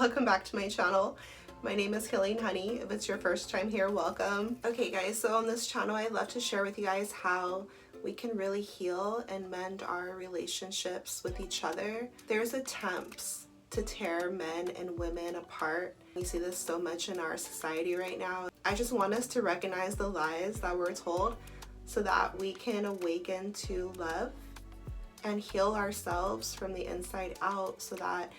Welcome back to my channel. My name is Healing Honey. If it's your first time here, welcome. Okay guys, so on this channel I love to share with you guys how we can really heal and mend our relationships with each other. There's attempts to tear men and women apart. We see this so much in our society right now. I just want us to recognize the lies that we're told so that we can awaken to love and heal ourselves from the inside out, so that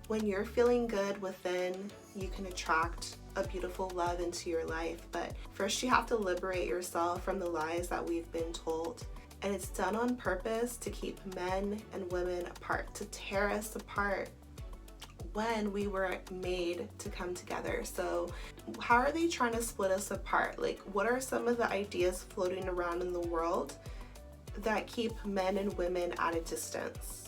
when you're feeling good within, you can attract a beautiful love into your life. But first you have to liberate yourself from the lies that we've been told. And it's done on purpose to keep men and women apart, to tear us apart when we were made to come together. So how are they trying to split us apart? Like, what are some of the ideas floating around in the world that keep men and women at a distance?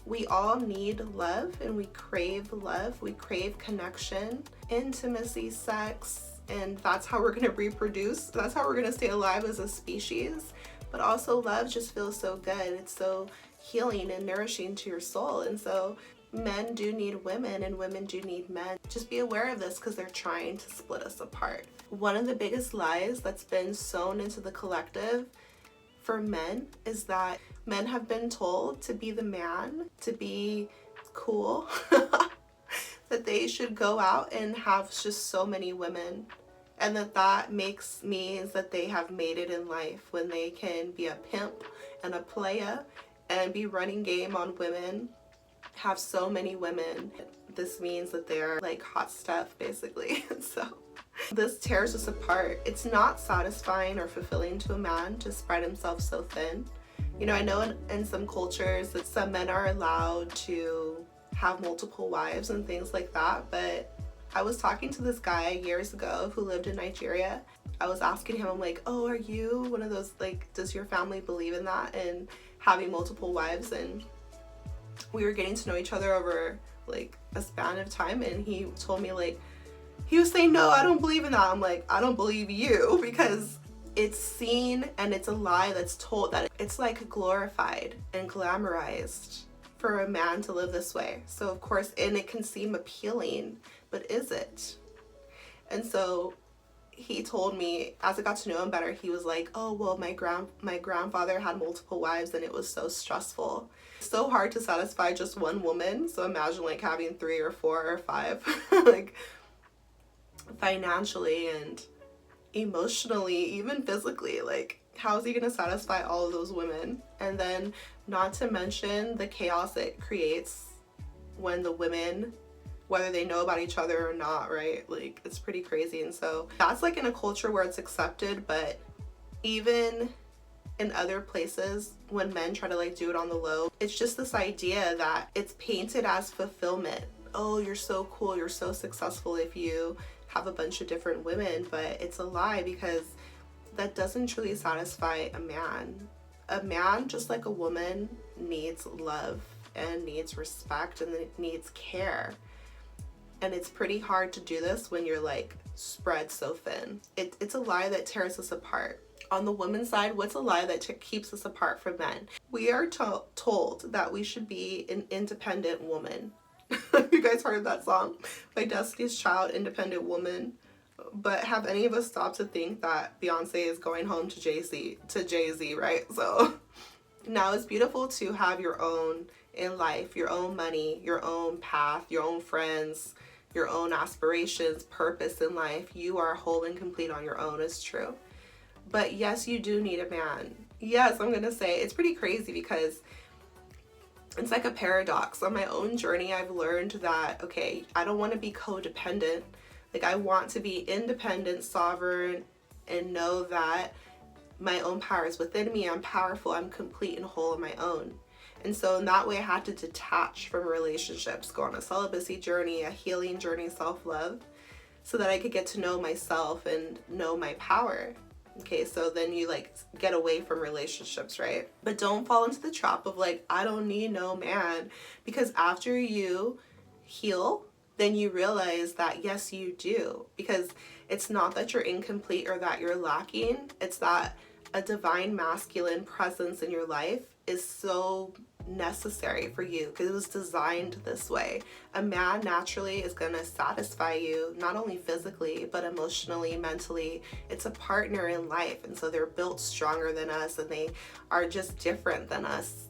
We all need love and we crave love. We crave connection, intimacy, sex, and that's how we're going to reproduce. That's how we're going to stay alive as a species. But also love just feels so good. It's so healing and nourishing to your soul. And so men do need women and women do need men. Just be aware of this because they're trying to split us apart. One of the biggest lies that's been sown into the collective for men is that men have been told to be the man, to be cool, that they should go out and have just so many women, and that means that they have made it in life when they can be a pimp and a playa and be running game on women, have so many women. This means that they're like hot stuff basically. So this tears us apart. It's not satisfying or fulfilling to a man to spread himself so thin. You know, I know in some cultures that some men are allowed to have multiple wives and things like that, but I was talking to this guy years ago who lived in Nigeria. I was asking him, I'm like, oh, are you one of those, like, does your family believe in that and having multiple wives? And we were getting to know each other over like a span of time, and he told me, like, he was saying, no, I don't believe in that. I'm like, I don't believe you, because it's seen and it's a lie that's told, that it's like glorified and glamorized for a man to live this way. So of course, and it can seem appealing, but is it? And so he told me, as I got to know him better, he was like, oh, well, my grandfather had multiple wives and it was so stressful. So hard to satisfy just one woman. So imagine like having 3 or 4 or 5, like financially and emotionally, even physically, like how is he gonna satisfy all of those women? And then not to mention the chaos it creates when the women, whether they know about each other or not, right? Like, it's pretty crazy. And so that's like in a culture where it's accepted, but even in other places when men try to like do it on the low, it's just this idea that it's painted as fulfillment. Oh, you're so cool, you're so successful if you have a bunch of different women. But it's a lie, because that doesn't truly satisfy a man. A man, just like a woman, needs love and needs respect and needs care. And it's pretty hard to do this when you're like spread so thin. It's a lie that tears us apart. On the women's side, what's a lie that keeps us apart from men? We are told that we should be an independent woman. You guys heard of that song by Destiny's Child, Independent Woman? But have any of us stopped to think that Beyonce is going home to Jay-Z, right? So now it's beautiful to have your own in life, your own money, your own path, your own friends, your own aspirations, purpose in life. You are whole and complete on your own, it's true. But yes, you do need a man. Yes, I'm gonna say it's pretty crazy, because it's like a paradox. On my own journey, I've learned that, okay, I don't want to be codependent. Like, I want to be independent, sovereign, and know that my own power is within me. I'm powerful, I'm complete and whole on my own. And so in that way, I had to detach from relationships, go on a celibacy journey, a healing journey, self-love, so that I could get to know myself and know my power. Okay, so then you like get away from relationships, right? But don't fall into the trap of like, I don't need no man, because after you heal, then you realize that yes, you do, because it's not that you're incomplete or that you're lacking. It's that a divine masculine presence in your life is so necessary for you because it was designed this way. A man naturally is going to satisfy you, not only physically, but emotionally, mentally. It's a partner in life. And so they're built stronger than us, and they are just different than us.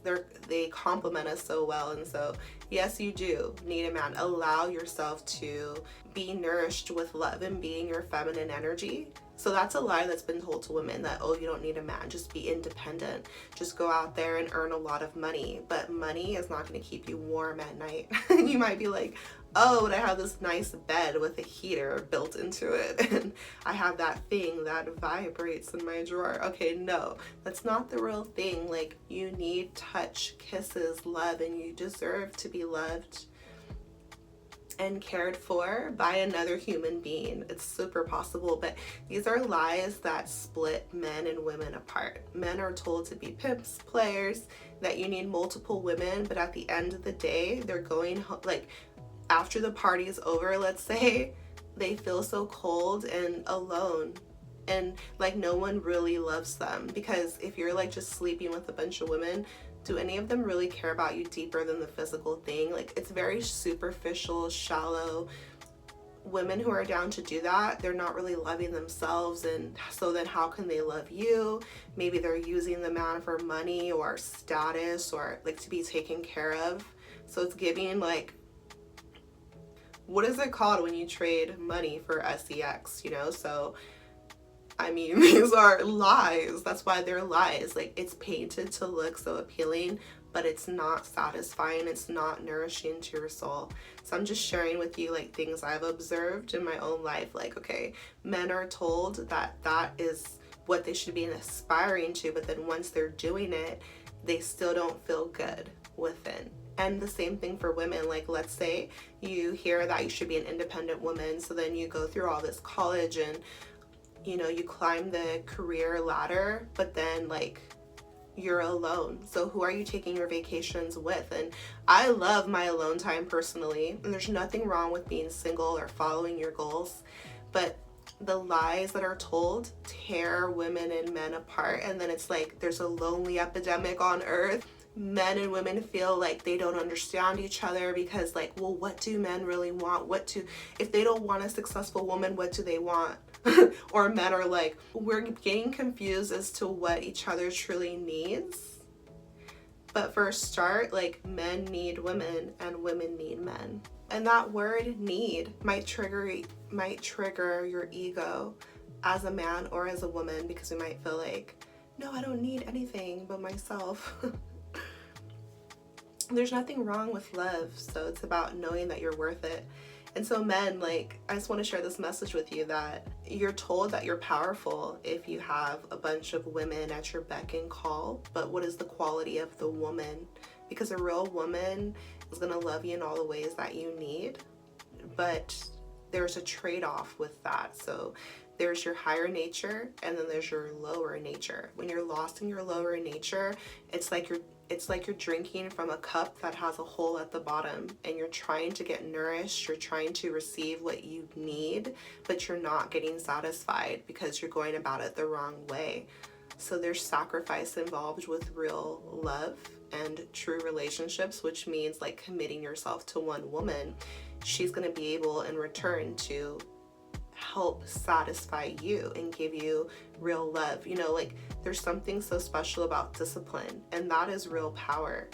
They complement us so well. And so, yes, you do need a man. Allow yourself to be nourished with love and being your feminine energy. So that's a lie that's been told to women, that, oh, you don't need a man, just be independent, just go out there and earn a lot of money. But money is not going to keep you warm at night. You might be like, oh, but I have this nice bed with a heater built into it, and I have that thing that vibrates in my drawer. Okay, no, that's not the real thing. Like, you need touch, kisses, love, and you deserve to be loved and cared for by another human being. It's super possible, but these are lies that split men and women apart. Men are told to be pimps, players, that you need multiple women, but at the end of the day, they're going home, like after the party's over, let's say, they feel so cold and alone, and like no one really loves them. Because if you're like just sleeping with a bunch of women, do any of them really care about you deeper than the physical thing? Like, it's very superficial, shallow. Women who are down to do that, they're not really loving themselves, and so then how can they love you? Maybe they're using the man for money or status, or like to be taken care of. So it's giving like, what is it called when you trade money for sex, you know? So I mean, these are lies. That's why they're lies. Like, it's painted to look so appealing, but it's not satisfying. It's not nourishing to your soul. So I'm just sharing with you like things I've observed in my own life. Like, okay, men are told that that is what they should be aspiring to, but then once they're doing it, they still don't feel good within. And the same thing for women. Like, let's say you hear that you should be an independent woman, so then you go through all this college and you know, you climb the career ladder, but then like you're alone. So who are you taking your vacations with? And I love my alone time personally, and there's nothing wrong with being single or following your goals, but the lies that are told tear women and men apart. And then it's like there's a lonely epidemic on earth. Men and women feel like they don't understand each other because, like, well, what do men really want? If they don't want a successful woman, what do they want? Or men are like, we're getting confused as to what each other truly needs. But for a start, like, men need women and women need men. And that word need might trigger your ego as a man or as a woman, because we might feel like, no, I don't need anything but myself. There's nothing wrong with love, so it's about knowing that you're worth it. And so men, like, I just want to share this message with you, that you're told that you're powerful if you have a bunch of women at your beck and call, but what is the quality of the woman? Because a real woman is going to love you in all the ways that you need, but there's a trade-off with that. So there's your higher nature, and then there's your lower nature. When you're lost in your lower nature, it's like you're drinking from a cup that has a hole at the bottom, and you're trying to get nourished, you're trying to receive what you need, but you're not getting satisfied because you're going about it the wrong way. So there's sacrifice involved with real love and true relationships, which means like committing yourself to one woman. She's going to be able in return to help satisfy you and give you real love. You know, like, there's something so special about discipline, and that is real power.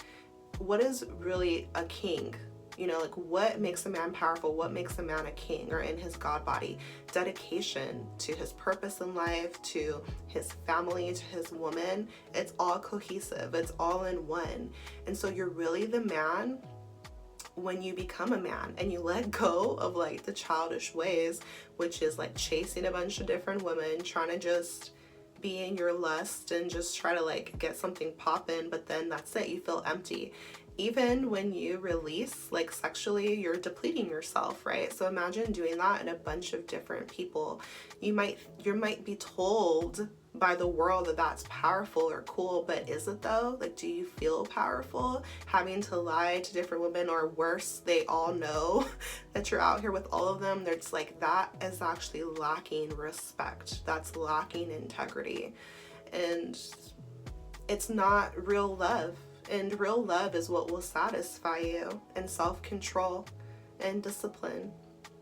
What is really a king? You know, like, what makes a man powerful? What makes a man a king or in his God body? Dedication to his purpose in life, to his family, to his woman. It's all cohesive. It's all in one. And so you're really the man when you become a man and you let go of like the childish ways, which is like chasing a bunch of different women, trying to just be in your lust and just try to like get something poppin', but then that's it, you feel empty. Even when you release, like, sexually, you're depleting yourself, right? So imagine doing that in a bunch of different people. You might be told by the world that that's powerful or cool, but is it though? Like, do you feel powerful having to lie to different women, or worse, they all know that you're out here with all of them? It's like, that is actually lacking respect. That's lacking integrity. and it's not real love. And real love is what will satisfy you, and self-control and discipline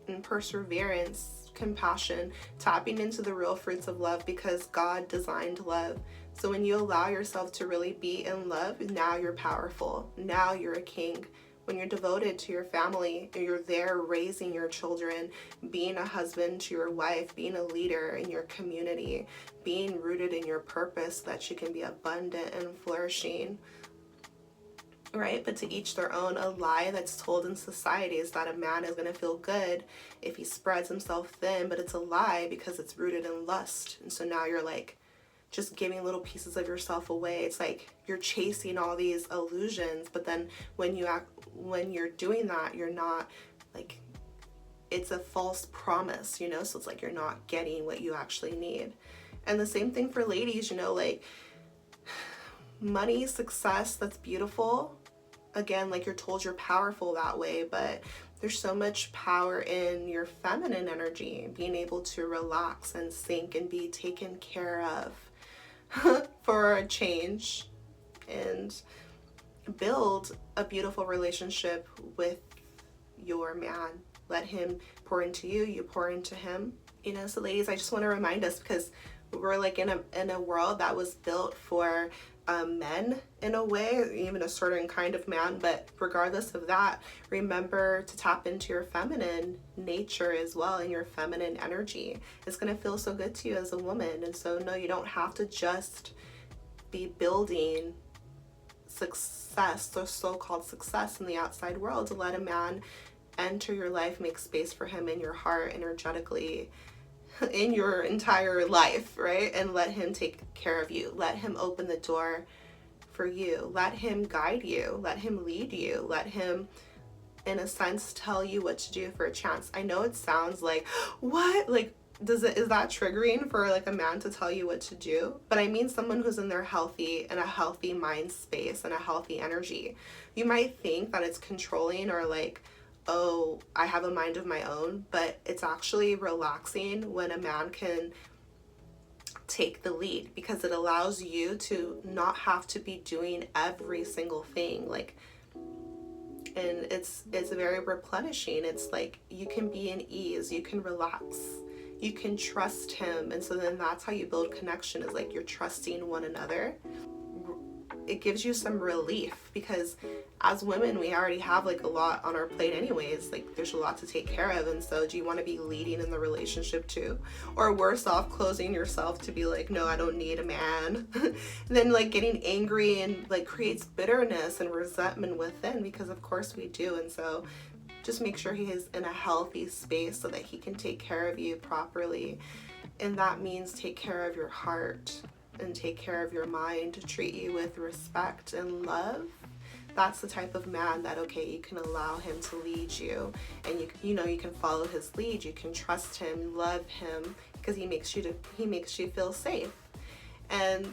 and perseverance, compassion, tapping into the real fruits of love, because God designed love. So when you allow yourself to really be in love, now you're powerful. Now you're a king. When you're devoted to your family, you're there raising your children, being a husband to your wife, being a leader in your community, being rooted in your purpose so that you can be abundant and flourishing. Right? But to each their own. A lie that's told in society is that a man is going to feel good if he spreads himself thin, but it's a lie because it's rooted in lust. And so now you're like just giving little pieces of yourself away. It's like you're chasing all these illusions, but then when you're doing that, you're not, like, it's a false promise, you know? So it's like you're not getting what you actually need. And the same thing for ladies, you know, like money, success, that's beautiful. Again, like you're told you're powerful that way, but there's so much power in your feminine energy, being able to relax and sink and be taken care of for a change, and build a beautiful relationship with your man. Let him pour into you, you pour into him. You know, so ladies, I just want to remind us, because we're like in a world that was built for men in a way, even a certain kind of man, but regardless of that, remember to tap into your feminine nature as well, and your feminine energy. It's going to feel so good to you as a woman. And so no, you don't have to just be building success, or so-called success, in the outside world to let a man enter your life, make space for him in your heart, energetically, in your entire life, right? And let him take care of you. Let him open the door for you. Let him guide you. Let him lead you. Let him, in a sense, tell you what to do for a chance. I know it sounds like, what? Like, is that triggering for like a man to tell you what to do? But I mean someone who's in their healthy, in a healthy mind space and a healthy energy. You might think that it's controlling, or like, oh, I have a mind of my own, but it's actually relaxing when a man can take the lead, because it allows you to not have to be doing every single thing. Like, and it's very replenishing. It's like you can be in ease, you can relax, you can trust him. And so then that's how you build connection, is like you're trusting one another. It gives you some relief, because as women, we already have like a lot on our plate anyways. Like there's a lot to take care of. And so do you want to be leading in the relationship too? Or worse off, closing yourself to be like, no, I don't need a man. Then like getting angry, and like creates bitterness and resentment within, because of course we do. And so just make sure he is in a healthy space so that he can take care of you properly. And that means take care of your heart and take care of your mind, to treat you with respect and love. That's the type of man that, okay, you can allow him to lead you, and you know you can follow his lead, you can trust him, love him, because he makes you feel safe. And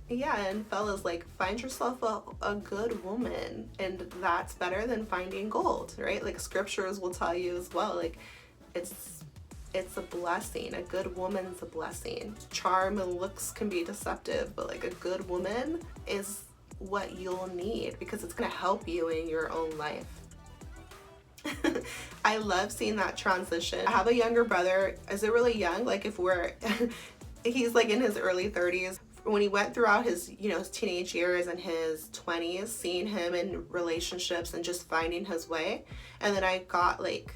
yeah, and fellas, like, find yourself a good woman, and that's better than finding gold, right? Like scriptures will tell you as well, like it's a blessing. A good woman's a blessing. Charm and looks can be deceptive, but like a good woman is what you'll need, because it's going to help you in your own life. I love seeing that transition. I have a younger brother. Is it really young? Like if we're, he's like in his early 30s. When he went throughout his, you know, his teenage years and his 20s, seeing him in relationships and just finding his way. And then I got like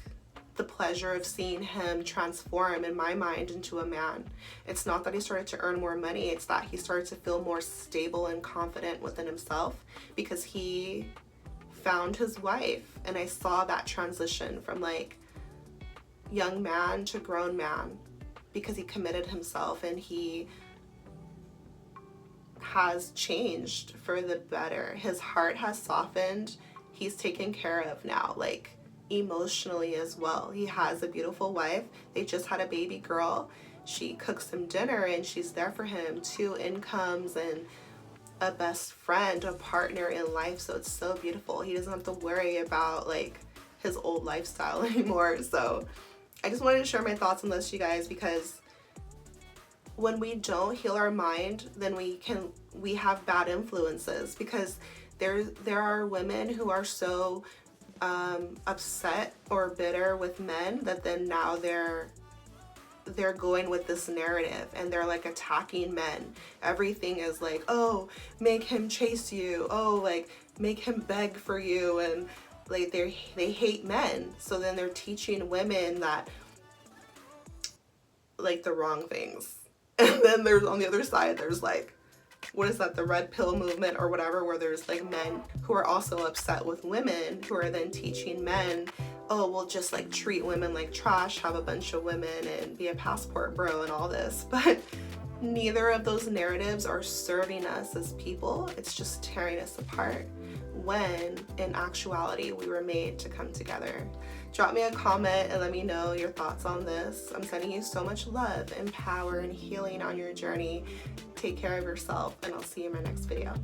the pleasure of seeing him transform in my mind into a man. It's not that he started to earn more money, it's that he started to feel more stable and confident within himself, because he found his wife. And I saw that transition from like young man to grown man, because he committed himself, and he has changed for the better. His heart has softened. He's taken care of now, like emotionally as well. He has a beautiful wife. They just had a baby girl. She cooks him dinner and she's there for him. 2 incomes and a best friend, a partner in life. So it's so beautiful. He doesn't have to worry about like his old lifestyle anymore. So I just wanted to share my thoughts on this, you guys, because when we don't heal our mind, then we have bad influences, because there are women who are so upset or bitter with men that then now they're going with this narrative and they're like attacking men. Everything is like, oh, make him chase you, oh, like make him beg for you, and like they hate men. So then they're teaching women that, like, the wrong things. And then there's, on the other side, there's like, what is that, the red pill movement or whatever, where there's like men who are also upset with women, who are then teaching men, oh, we'll just like treat women like trash, have a bunch of women and be a passport bro and all this. But neither of those narratives are serving us as people. It's just tearing us apart, when in actuality we were made to come together. Drop me a comment and let me know your thoughts on this. I'm sending you so much love and power and healing on your journey. Take care of yourself, and I'll see you in my next video.